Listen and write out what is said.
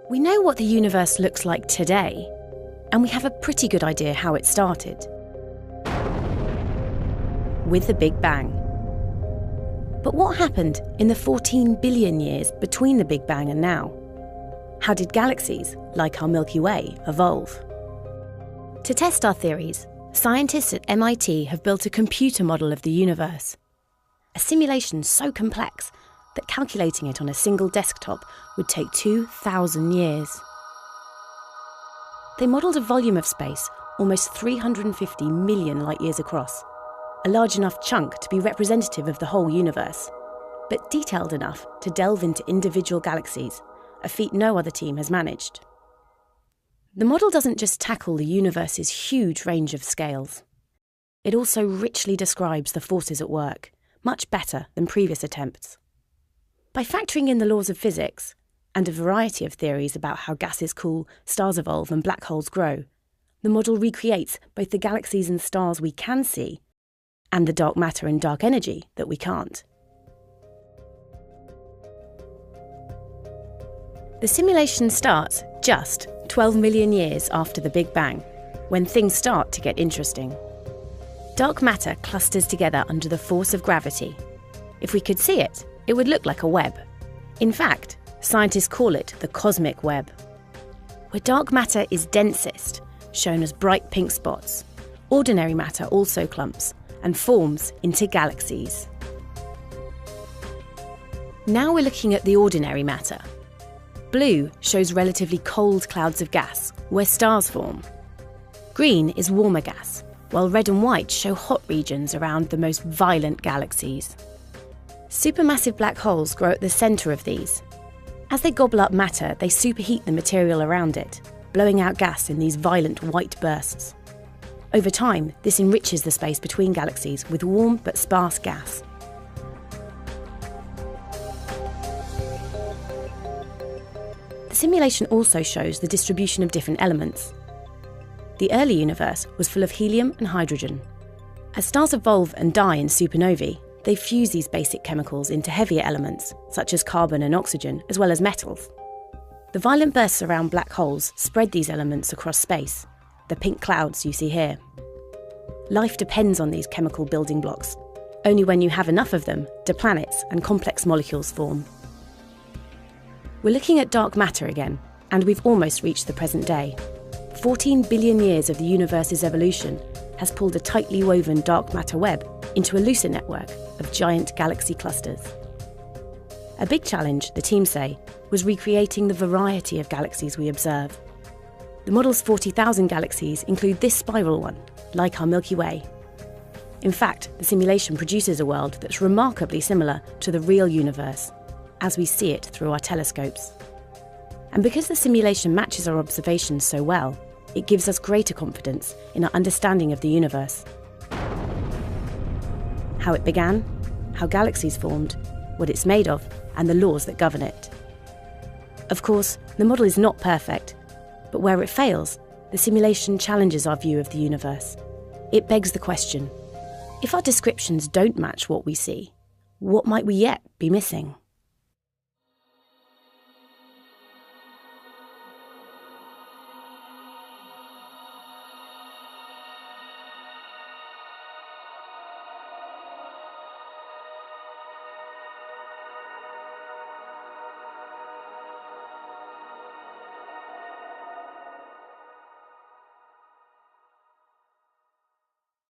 We know what the universe looks like today, and we have a pretty good idea how it started. With the Big Bang. But what happened in the 14 billion years between the Big Bang and now? How did galaxies, like our Milky Way, evolve? To test our theories, scientists at MIT have built a computer model of the universe. A simulation so complex that calculating it on a single desktop would take 2,000 years. They modelled a volume of space almost 350 million light-years across, a large enough chunk to be representative of the whole universe, but detailed enough to delve into individual galaxies, a feat no other team has managed. The model doesn't just tackle the universe's huge range of scales. It also richly describes the forces at work, much better than previous attempts. By factoring in the laws of physics and a variety of theories about how gases cool, stars evolve and black holes grow, the model recreates both the galaxies and stars we can see and the dark matter and dark energy that we can't. The simulation starts just 12 million years after the Big Bang, when things start to get interesting. Dark matter clusters together under the force of gravity. If we could see it, it would look like a web. In fact, scientists call it the cosmic web. Where dark matter is densest, shown as bright pink spots, ordinary matter also clumps and forms into galaxies. Now we're looking at the ordinary matter. Blue shows relatively cold clouds of gas, where stars form. Green is warmer gas, while red and white show hot regions around the most violent galaxies. Supermassive black holes grow at the centre of these. As they gobble up matter, they superheat the material around it, blowing out gas in these violent white bursts. Over time, this enriches the space between galaxies with warm but sparse gas. The simulation also shows the distribution of different elements. The early universe was full of helium and hydrogen. As stars evolve and die in supernovae, they fuse these basic chemicals into heavier elements, such as carbon and oxygen, as well as metals. The violent bursts around black holes spread these elements across space, the pink clouds you see here. Life depends on these chemical building blocks. Only when you have enough of them do planets and complex molecules form. We're looking at dark matter again, and we've almost reached the present day. 14 billion years of the universe's evolution has pulled a tightly woven dark matter web into a looser network of giant galaxy clusters. A big challenge, the team say, was recreating the variety of galaxies we observe. The model's 40,000 galaxies include this spiral one, like our Milky Way. In fact, the simulation produces a world that's remarkably similar to the real universe, as we see it through our telescopes. And because the simulation matches our observations so well, it gives us greater confidence in our understanding of the universe. How it began, how galaxies formed, what it's made of, and the laws that govern it. Of course, the model is not perfect, but where it fails, the simulation challenges our view of the universe. It begs the question, if our descriptions don't match what we see, what might we yet be missing?